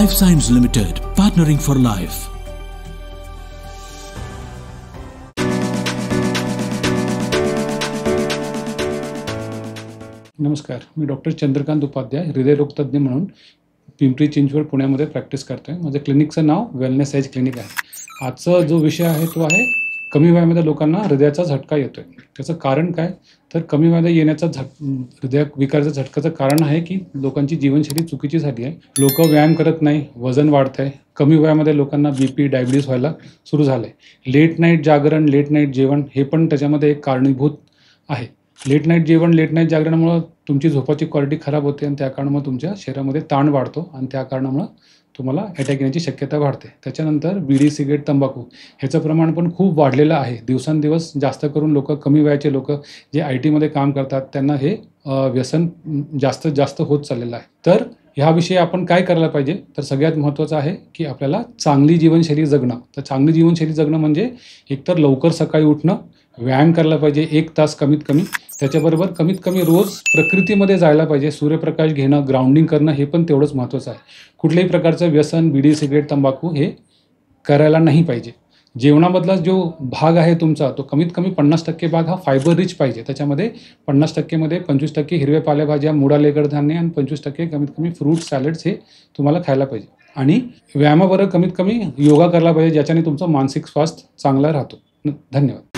Life Science Limited, partnering for life. नमस्कार, मी doctor Chandrakant Upadhyay, हृदयरोगतज्ञ म्हणून पिंपरी चिंचवड पुण्यामध्ये प्रॅक्टिस करतोय. माझं क्लिनिकचं नाव वेलनेस एज क्लिनिक आहे. आजचा जो विषय आहे तो आहे कमी वयामध्ये लोकांना हृदयाचा झटका येतोय. त्याचं कारण काय? तर कमी वयामध्ये येण्याचा हृदय विकाराचा झटकाचं कारण आहे की लोकांची जीवनशैली चुकीची झाली आहे. लोक व्यायाम करत नाही, वजन वाढतंय. कमी वयामध्ये लोकांना बीपी, डायबिटीज व्हायला सुरू झालंय. लेट नाईट जागरण, लेट नाईट जेवण हे पण त्याच्यामध्ये एक कारणीभूत आहे. लेट नाईट जेवण, लेट नाईट जागरणामुळं तुमची झोपाची क्वालिटी खराब होते आणि त्या कारणामुळे तुमच्या शरीरामध्ये ताण वाढतो आणि त्या कारणामुळं तुम्हाला अटॅक येण्याची शक्यता वाढते. त्याच्यानंतर बिडी, सिगारेट, तंबाखू ह्याचं प्रमाण पण खूप वाढलेलं आहे. दिवसांदिवस जास्त करून कमी वयाचे लोक जे IT मध्ये काम करतात त्यांना हे व्यसन जास्त होत चाललेलं आहे. तर ह्याविषयी आपण काय करायला पाहिजे? तर सगळ्यात महत्त्वाचं आहे की आपल्याला चांगली जीवनशैली जगणं. तर चांगली जीवनशैली जगणं म्हणजे एकतर लवकर सकाळी उठणं, व्यायाम करायला पाहिजे 1 तास कमीत कमी. त्याच्याबरोबर कमीत कमी रोज प्रकृतीमध्ये जायला पाहिजे. सूर्यप्रकाश घेणं, ग्राउंडिंग करणं हे पण तेवढंच महत्त्वाचं आहे. कुठल्याही प्रकारचं व्यसन, बिडी, सिगारेट, तंबाखू हे करायला नाही पाहिजे. जेवणामधला जो भाग आहे तुमचा तो कमीत कमी 50% भाग हा फायबर रिच पाहिजे. त्याच्यामध्ये 50% मध्ये 25% हिरव्या पालेभाज्या, मूग, कडधान्य आणि 25% कमीत कमी फ्रूट, सॅलड्स हे तुम्हाला खायला पाहिजे. आणि व्यायामाबरोबर कमीत कमी योगा करायला पाहिजे, ज्याच्याने तुमचं मानसिक स्वास्थ्य चांगला राहतो. धन्यवाद.